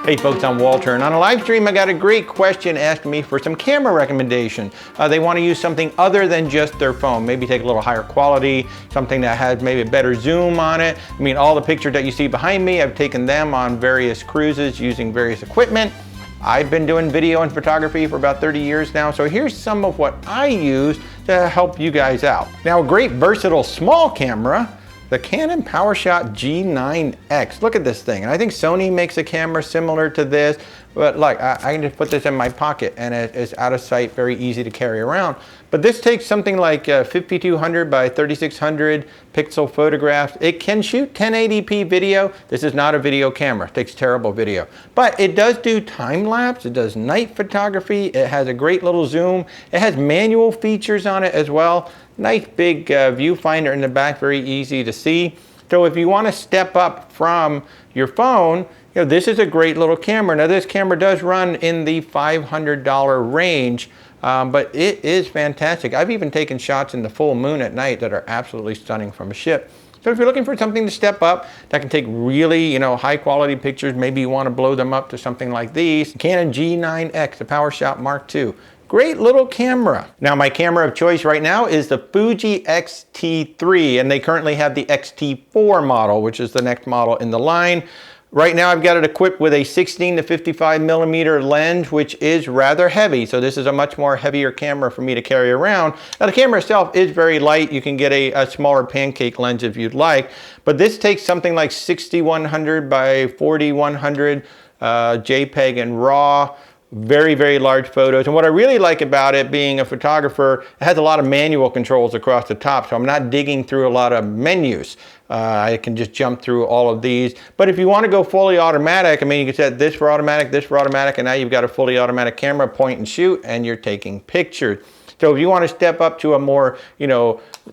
Hey folks, I'm Walter, and on a live stream I got a great question asking me for some camera recommendation. They want to use something other than just their phone, maybe take a little higher quality, something that has maybe a better zoom on it. I mean, all the pictures that you see behind me, I've taken them on various cruises using various equipment. I've been doing video and photography for about 30 years now, so here's some of what I use to help you guys out. Now, a great versatile small camera, the Canon PowerShot G9X. Look at this thing. And I think Sony makes a camera similar to this, but like I can just put this in my pocket and it's out of sight, very easy to carry around. But this takes something like 5200 by 3600 pixel photographs. It can shoot 1080p video. This is not a video camera, it takes terrible video. But it does do time lapse, it does night photography, it has a great little zoom, it has manual features on it as well. Nice big viewfinder in the back, very easy to see. So if you want to step up from your phone, you know, this is a great little camera. Now this camera does run in the $500 range, but it is fantastic. I've even taken shots in the full moon at night that are absolutely stunning from a ship. So if you're looking for something to step up that can take really, high quality pictures, maybe you want to blow them up to something like these, Canon G9X, the PowerShot Mark II. Great little camera. Now my camera of choice right now is the Fuji X-T3, and they currently have the X-T4 model, which is the next model in the line. Right now I've got it equipped with a 16 to 55 millimeter lens, which is rather heavy. So this is a much more heavier camera for me to carry around. Now the camera itself is very light. You can get a smaller pancake lens if you'd like, but this takes something like 6100 by 4100 JPEG and RAW. Very, very large photos. And what I really like about it, being a photographer, it has a lot of manual controls across the top, so I'm not digging through a lot of menus. I can just jump through all of these. But if you want to go fully automatic, I mean, you can set this for automatic, and now you've got a fully automatic camera, point and shoot, and you're taking pictures. So if you want to step up to a more,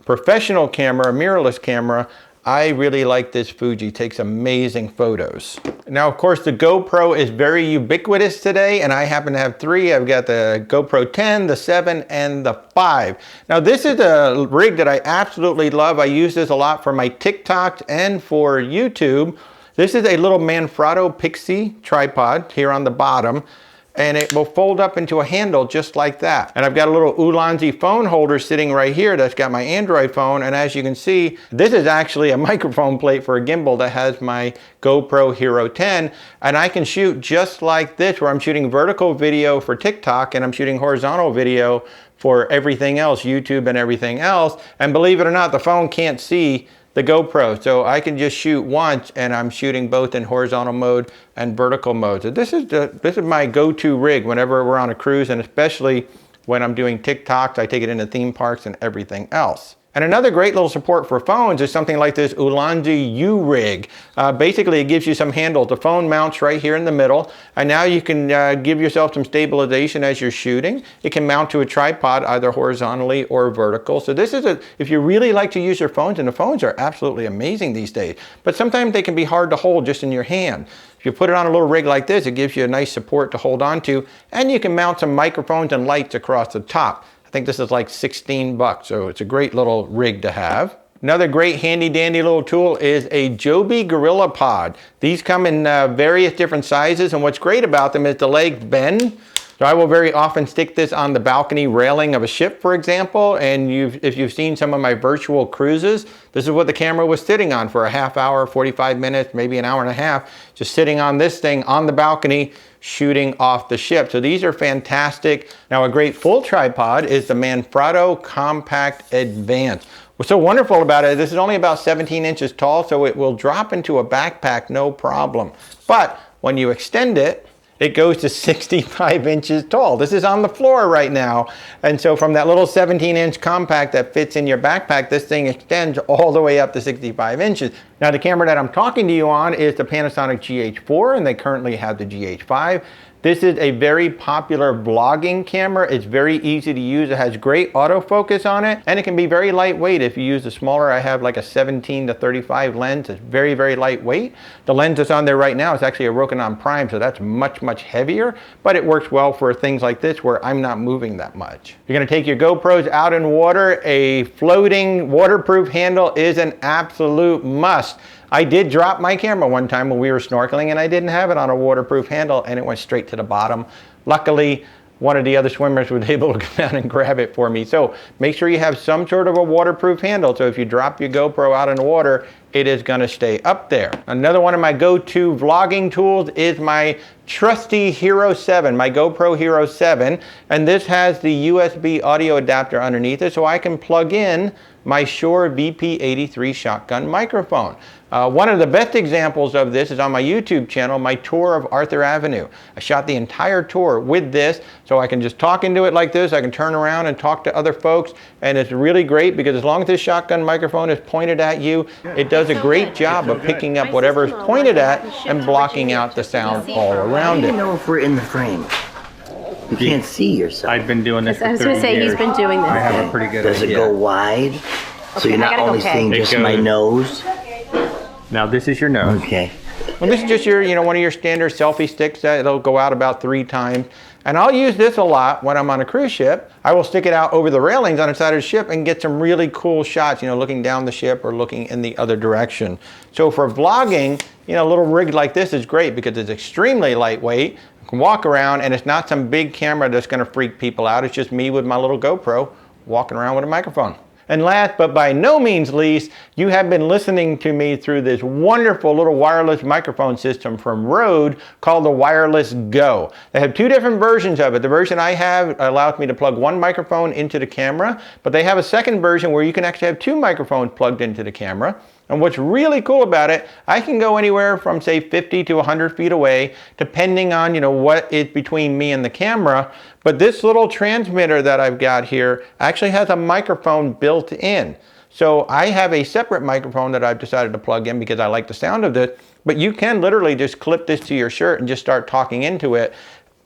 professional camera, a mirrorless camera, I really like this Fuji, takes amazing photos. Now, of course, the GoPro is very ubiquitous today, and I happen to have three. I've got the GoPro 10, the 7, and the 5. Now, this is a rig that I absolutely love. I use this a lot for my TikToks and for YouTube. This is a little Manfrotto Pixie tripod here on the bottom, and it will fold up into a handle just like that. And I've got a little Ulanzi phone holder sitting right here that's got my Android phone, and as you can see, this is actually a microphone plate for a gimbal that has my GoPro Hero 10, and I can shoot just like this, where I'm shooting vertical video for TikTok and I'm shooting horizontal video for everything else, YouTube and everything else. And believe it or not, the phone can't see the GoPro, so I can just shoot once and I'm shooting both in horizontal mode and vertical mode. So this is my go-to rig whenever we're on a cruise, and especially when I'm doing TikToks. I take it into theme parks and everything else. And another great little support for phones is something like this Ulanzi URig. Basically, it gives you some handles. The phone mounts right here in the middle, and now you can give yourself some stabilization as you're shooting. It can mount to a tripod, either horizontally or vertical. So this is if you really like to use your phones, and the phones are absolutely amazing these days, but sometimes they can be hard to hold just in your hand. If you put it on a little rig like this, it gives you a nice support to hold on to, and you can mount some microphones and lights across the top. I think this is like 16 bucks, so it's a great little rig to have. Another great handy dandy little tool is a JOBY Gorilla Pod. These come in various different sizes, and what's great about them is the legs bend. So I will very often stick this on the balcony railing of a ship, for example, and if you've seen some of my virtual cruises, this is what the camera was sitting on for a half hour, 45 minutes, maybe an hour and a half, just sitting on this thing on the balcony, shooting off the ship. So these are fantastic. Now, a great full tripod is the Manfrotto Compact Advance. What's so wonderful about it, this is only about 17 inches tall, so it will drop into a backpack, no problem. But when you extend it, it goes to 65 inches tall. This is on the floor right now. And so from that little 17-inch compact that fits in your backpack, this thing extends all the way up to 65 inches. Now the camera that I'm talking to you on is the Panasonic GH4, and they currently have the GH5. This is a very popular vlogging camera. It's very easy to use. It has great autofocus on it, and it can be very lightweight. If you use the smaller, I have like a 17 to 35 lens. It's very, very lightweight. The lens that's on there right now is actually a Rokinon Prime, so that's much, much heavier, but it works well for things like this where I'm not moving that much. You're gonna take your GoPros out in water. A floating waterproof handle is an absolute must. rust. I did drop my camera one time when we were snorkeling and I didn't have it on a waterproof handle and it went straight to the bottom. Luckily, one of the other swimmers was able to come down and grab it for me. So make sure you have some sort of a waterproof handle. So if you drop your GoPro out in the water, it is gonna stay up there. Another one of my go-to vlogging tools is my trusty Hero 7, my GoPro Hero 7. And this has the USB audio adapter underneath it so I can plug in my Shure VP83 shotgun microphone. One of the best examples of this is on my YouTube channel, my tour of Arthur Avenue. I shot the entire tour with this, so I can just talk into it like this. I can turn around and talk to other folks, and it's really great because as long as this shotgun microphone is pointed at you, it does a great job of picking up whatever is pointed at and blocking out the sound all around it. I don't know if we're in the frame. You can't see yourself. I've been doing this for 30 years. I was going to say, he's been doing this. I have a pretty good idea. Does it go wide? So you're not only seeing just my nose? Now this is your nose. Okay. Well, this is just your, one of your standard selfie sticks. It'll go out about 3 times. And I'll use this a lot when I'm on a cruise ship. I will stick it out over the railings on the side of the ship and get some really cool shots, looking down the ship or looking in the other direction. So for vlogging, a little rig like this is great because it's extremely lightweight. You can walk around and it's not some big camera that's gonna freak people out. It's just me with my little GoPro walking around with a microphone. And last but by no means least, you have been listening to me through this wonderful little wireless microphone system from Rode called the Wireless Go. They have 2 different versions of it. The version I have allows me to plug 1 microphone into the camera, but they have a second version where you can actually have 2 microphones plugged into the camera. And what's really cool about it, I can go anywhere from say 50 to 100 feet away, depending on what is between me and the camera. But this little transmitter that I've got here actually has a microphone built in. So I have a separate microphone that I've decided to plug in because I like the sound of this, but you can literally just clip this to your shirt and just start talking into it,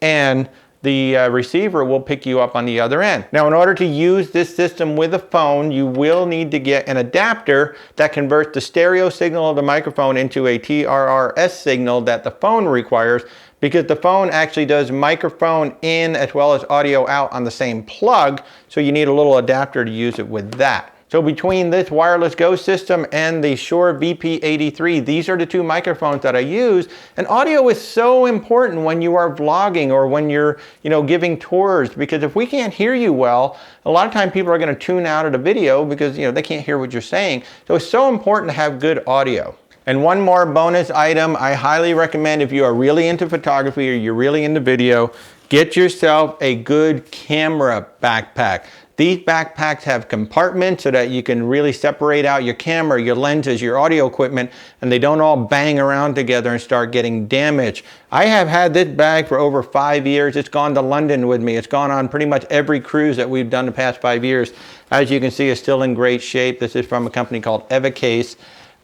and the receiver will pick you up on the other end. Now, in order to use this system with a phone, you will need to get an adapter that converts the stereo signal of the microphone into a TRRS signal that the phone requires, because the phone actually does microphone in as well as audio out on the same plug, so you need a little adapter to use it with that. So between this Wireless Go system and the Shure VP83, these are the 2 microphones that I use. And audio is so important when you are vlogging or when you're, giving tours, because if we can't hear you well, a lot of times people are going to tune out of the video because, they can't hear what you're saying. So it's so important to have good audio. And one more bonus item, I highly recommend if you are really into photography or you're really into video, get yourself a good camera backpack. These backpacks have compartments so that you can really separate out your camera, your lenses, your audio equipment, and they don't all bang around together and start getting damaged. I have had this bag for over 5 years. It's gone to London with me. It's gone on pretty much every cruise that we've done the past 5 years. As you can see, it's still in great shape. This is from a company called Evacase.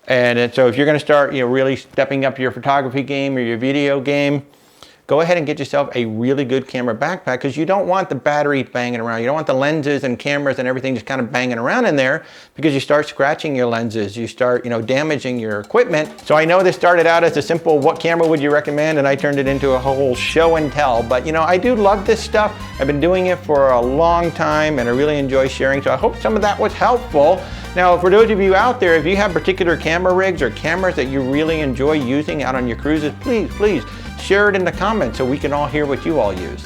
And so if you're gonna start really stepping up your photography game or your video game, go ahead and get yourself a really good camera backpack, because you don't want the battery banging around. You don't want the lenses and cameras and everything just kind of banging around in there, because you start scratching your lenses, you start damaging your equipment. So I know this started out as a simple what camera would you recommend, and I turned it into a whole show and tell. But I do love this stuff. I've been doing it for a long time and I really enjoy sharing, so I hope some of that was helpful. Now, for those of you out there, if you have particular camera rigs or cameras that you really enjoy using out on your cruises, please share it in the comments so we can all hear what you all use.